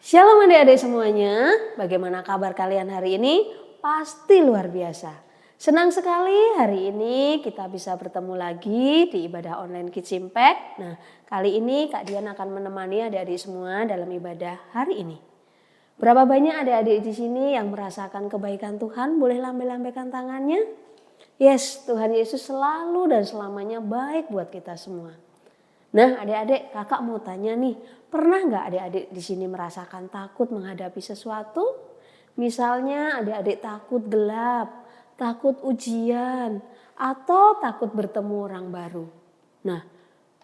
Shalom adik-adik semuanya, bagaimana kabar kalian hari ini? Pasti luar biasa. Senang sekali hari ini kita bisa bertemu lagi di ibadah online Kids Impact. Nah, kali ini Kak Dian akan menemani adik-adik semua dalam ibadah hari ini. Berapa banyak adik-adik di sini yang merasakan kebaikan Tuhan? Boleh lambai-lambaikan tangannya? Yes, Tuhan Yesus selalu dan selamanya baik buat kita semua. Nah, adik-adik, kakak mau tanya nih, pernah nggak adik-adik di sini merasakan takut menghadapi sesuatu? Misalnya adik-adik takut gelap, takut ujian, atau takut bertemu orang baru. Nah,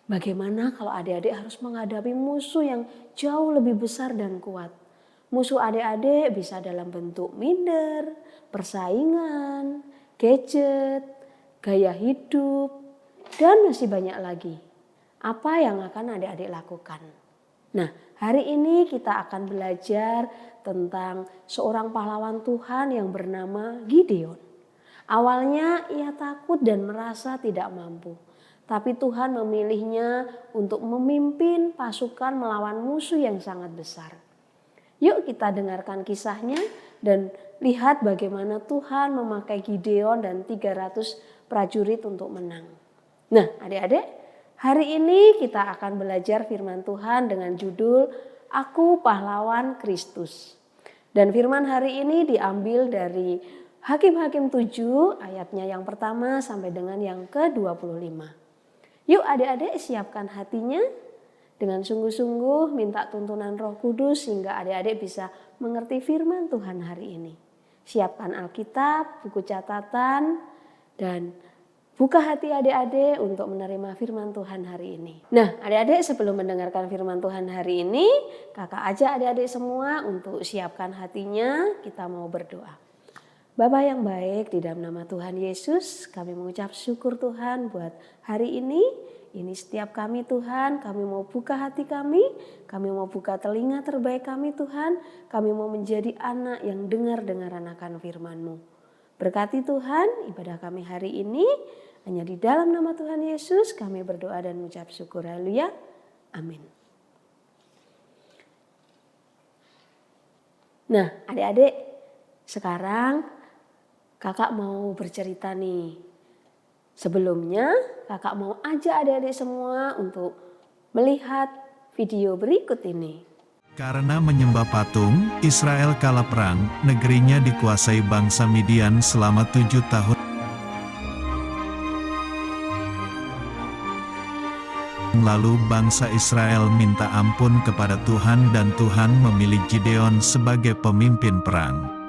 bagaimana kalau adik-adik harus menghadapi musuh yang jauh lebih besar dan kuat? Musuh adik-adik bisa dalam bentuk minder, persaingan, gadget, gaya hidup, dan masih banyak lagi. Apa yang akan adik-adik lakukan? Nah, hari ini kita akan belajar tentang seorang pahlawan Tuhan yang bernama Gideon. Awalnya ia takut dan merasa tidak mampu. Tapi Tuhan memilihnya untuk memimpin pasukan melawan musuh yang sangat besar. Yuk kita dengarkan kisahnya dan lihat bagaimana Tuhan memakai Gideon dan 300 prajurit untuk menang. Nah, adik-adik, hari ini kita akan belajar firman Tuhan dengan judul Aku Pahlawan Kristus. Dan firman hari ini diambil dari Hakim-Hakim 7 ayatnya yang pertama sampai dengan yang ke-25. Yuk adik-adik siapkan hatinya dengan sungguh-sungguh minta tuntunan Roh Kudus sehingga adik-adik bisa mengerti firman Tuhan hari ini. Siapkan Alkitab, buku catatan, dan buka hati adik-adik untuk menerima firman Tuhan hari ini. Nah, adik-adik sebelum mendengarkan firman Tuhan hari ini, kakak ajak adik-adik semua untuk siapkan hatinya, kita mau berdoa. Bapa yang baik, di dalam nama Tuhan Yesus, kami mengucap syukur Tuhan buat hari ini. Ini setiap kami Tuhan, kami mau buka hati kami mau buka telinga terbaik kami Tuhan, kami mau menjadi anak yang dengar-dengaran akan firman-Mu. Berkati Tuhan ibadah kami hari ini. Hanya di dalam nama Tuhan Yesus kami berdoa dan mengucap syukur. Haleluya. Amin. Nah, adik-adik, sekarang kakak mau bercerita nih. Sebelumnya kakak mau ajak adik-adik semua untuk melihat video berikut ini. Karena menyembah patung, Israel kalah perang, negerinya dikuasai bangsa Midian selama 7 tahun. Lalu bangsa Israel minta ampun kepada Tuhan dan Tuhan memilih Gideon sebagai pemimpin perang.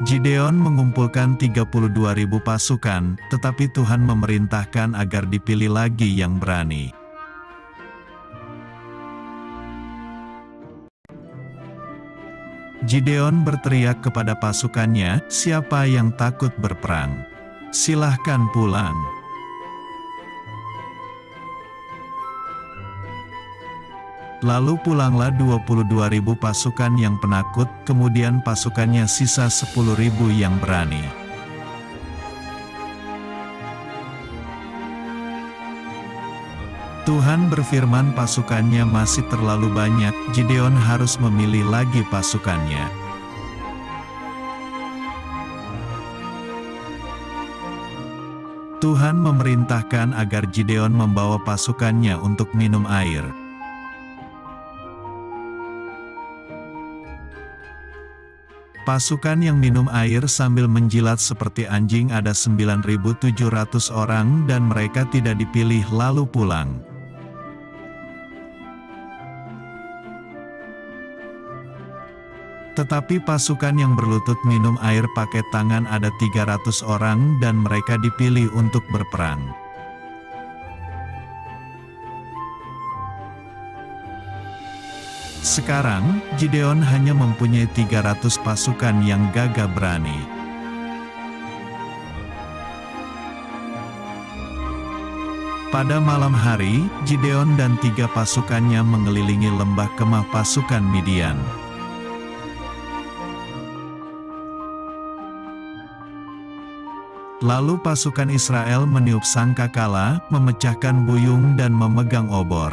Gideon mengumpulkan 32.000 pasukan, tetapi Tuhan memerintahkan agar dipilih lagi yang berani. Gideon berteriak kepada pasukannya, "Siapa yang takut berperang? Silahkan pulang." Lalu pulanglah 22.000 pasukan yang penakut, kemudian pasukannya sisa 10.000 yang berani. Tuhan berfirman pasukannya masih terlalu banyak, Gideon harus memilih lagi pasukannya. Tuhan memerintahkan agar Gideon membawa pasukannya untuk minum air. Pasukan yang minum air sambil menjilat seperti anjing ada 9.700 orang dan mereka tidak dipilih lalu pulang. Tetapi pasukan yang berlutut minum air pakai tangan ada 300 orang dan mereka dipilih untuk berperang. Sekarang, Gideon hanya mempunyai 300 pasukan yang gagah berani. Pada malam hari, Gideon dan 3 pasukannya mengelilingi lembah kemah pasukan Midian. Lalu pasukan Israel meniup sangkakala, memecahkan buyung dan memegang obor.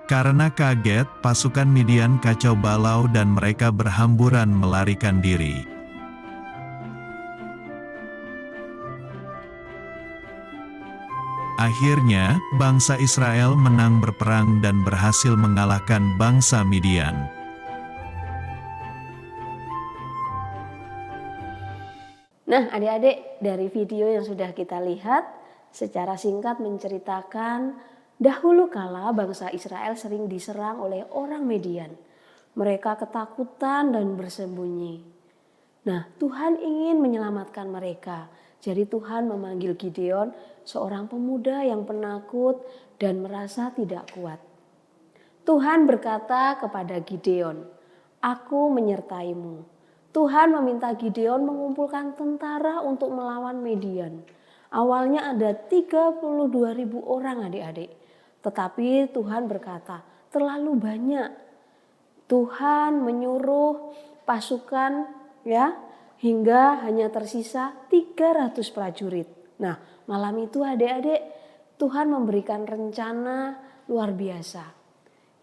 Karena kaget, pasukan Midian kacau balau dan mereka berhamburan melarikan diri. Akhirnya, bangsa Israel menang berperang dan berhasil mengalahkan bangsa Midian. Nah, adik-adik, dari video yang sudah kita lihat, secara singkat menceritakan dahulu kala bangsa Israel sering diserang oleh orang Midian. Mereka ketakutan dan bersembunyi. Nah, Tuhan ingin menyelamatkan mereka. Jadi Tuhan memanggil Gideon, seorang pemuda yang penakut dan merasa tidak kuat. Tuhan berkata kepada Gideon, "Aku menyertaimu." Tuhan meminta Gideon mengumpulkan tentara untuk melawan Midian. Awalnya ada 32.000 orang adik-adik. Tetapi Tuhan berkata, terlalu banyak. Tuhan menyuruh pasukan hingga hanya tersisa 300 prajurit. Nah, malam itu adik-adik Tuhan memberikan rencana luar biasa.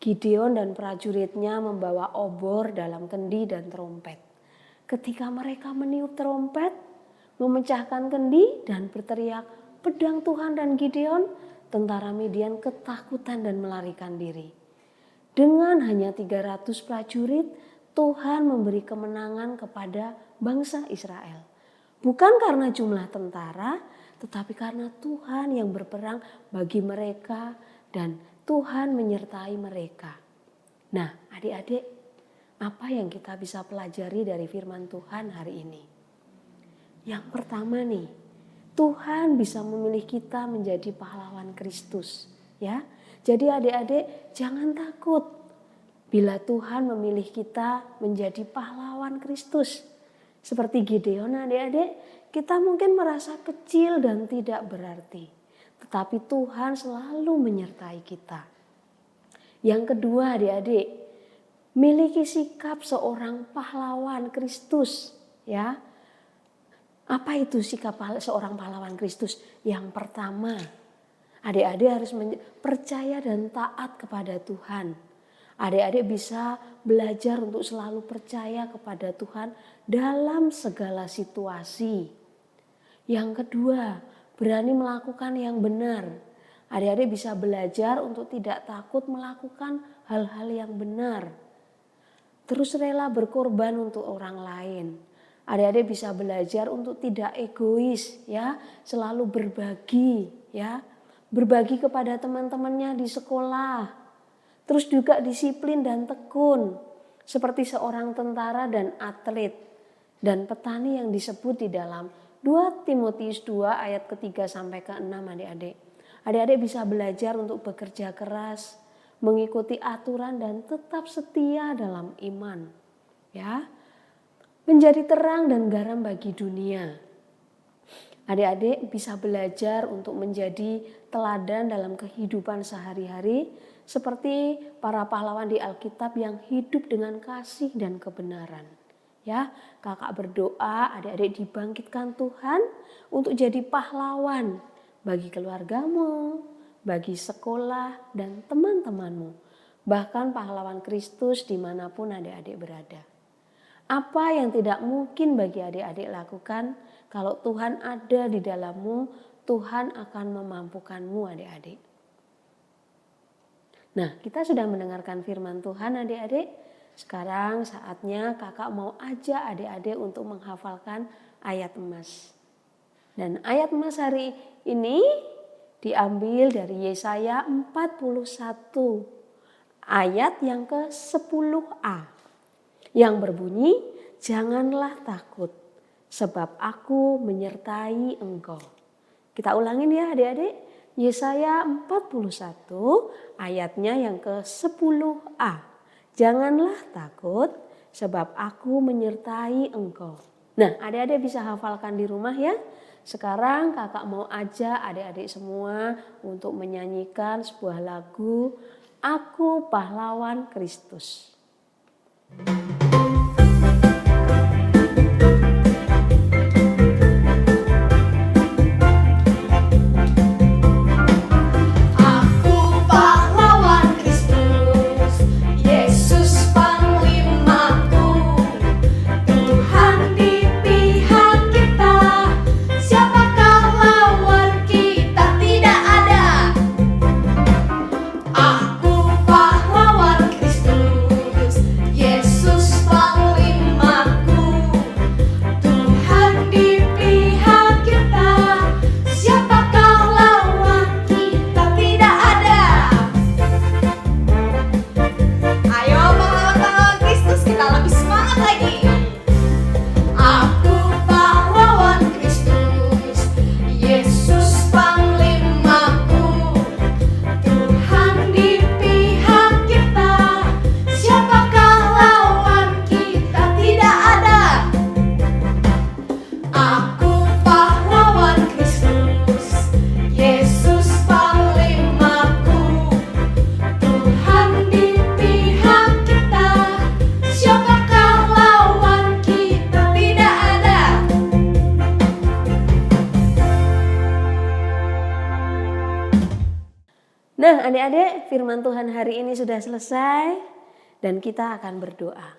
Gideon dan prajuritnya membawa obor dalam kendi dan trompet. Ketika mereka meniup trompet, memecahkan kendi dan berteriak, "Pedang Tuhan dan Gideon," tentara Midian ketakutan dan melarikan diri. Dengan hanya 300 prajurit, Tuhan memberi kemenangan kepada bangsa Israel. Bukan karena jumlah tentara, tetapi karena Tuhan yang berperang bagi mereka dan Tuhan menyertai mereka. Nah, adik-adik, apa yang kita bisa pelajari dari firman Tuhan hari ini? Yang pertama nih, Tuhan bisa memilih kita menjadi pahlawan Kristus, ya. Jadi adik-adik jangan takut bila Tuhan memilih kita menjadi pahlawan Kristus. Seperti Gideon adik-adik, kita mungkin merasa kecil dan tidak berarti. Tetapi Tuhan selalu menyertai kita. Yang kedua adik-adik, miliki sikap seorang pahlawan Kristus, ya. Apa itu sikap seorang pahlawan Kristus? Yang pertama, adik-adik harus percaya dan taat kepada Tuhan. Adik-adik bisa belajar untuk selalu percaya kepada Tuhan dalam segala situasi. Yang kedua, berani melakukan yang benar. Adik-adik bisa belajar untuk tidak takut melakukan hal-hal yang benar. Terus rela berkorban untuk orang lain. Adik-adik bisa belajar untuk tidak egois, ya, selalu berbagi, ya. Berbagi kepada teman-temannya di sekolah. Terus juga disiplin dan tekun, seperti seorang tentara dan atlet dan petani yang disebut di dalam 2 Timotius 2 ayat ke-3 sampai ke-6 adik-adik. Adik-adik bisa belajar untuk bekerja keras, mengikuti aturan dan tetap setia dalam iman, ya. Menjadi terang dan garam bagi dunia. Adik-adik bisa belajar untuk menjadi teladan dalam kehidupan sehari-hari seperti para pahlawan di Alkitab yang hidup dengan kasih dan kebenaran. Ya, kakak berdoa adik-adik dibangkitkan Tuhan untuk jadi pahlawan bagi keluargamu, bagi sekolah dan teman-temanmu, bahkan pahlawan Kristus dimanapun adik-adik berada. Apa yang tidak mungkin bagi adik-adik lakukan, kalau Tuhan ada di dalammu, Tuhan akan memampukanmu adik-adik. Nah, kita sudah mendengarkan firman Tuhan adik-adik. Sekarang saatnya kakak mau ajak adik-adik untuk menghafalkan ayat emas. Dan ayat emas hari ini diambil dari Yesaya 41 ayat yang ke-10a yang berbunyi, "Janganlah takut sebab aku menyertai engkau." Kita ulangin ya adik-adik, Yesaya 41 ayatnya yang ke-10a. "Janganlah takut sebab aku menyertai engkau." Nah, adik-adik bisa hafalkan di rumah ya. Sekarang kakak mau ajak adik-adik semua untuk menyanyikan sebuah lagu, "Aku Pahlawan Kristus." Nah adik-adik, firman Tuhan hari ini sudah selesai dan kita akan berdoa.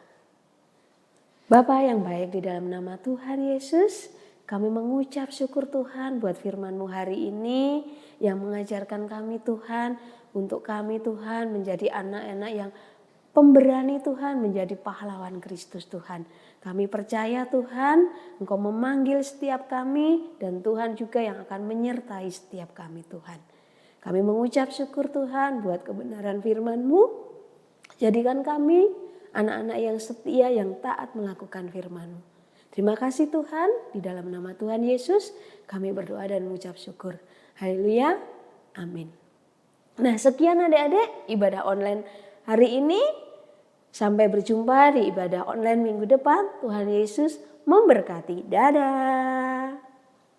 Bapa yang baik, di dalam nama Tuhan Yesus, kami mengucap syukur Tuhan buat firman-Mu hari ini yang mengajarkan kami Tuhan, untuk kami Tuhan menjadi anak-anak yang pemberani Tuhan, menjadi pahlawan Kristus Tuhan. Kami percaya Tuhan, Engkau memanggil setiap kami dan Tuhan juga yang akan menyertai setiap kami Tuhan. Kami mengucap syukur Tuhan buat kebenaran firman-Mu. Jadikan kami anak-anak yang setia, yang taat melakukan firman-Mu. Terima kasih Tuhan, di dalam nama Tuhan Yesus kami berdoa dan mengucap syukur. Haleluya, amin. Nah sekian adik-adik ibadah online hari ini. Sampai berjumpa di ibadah online minggu depan. Tuhan Yesus memberkati. Dadah.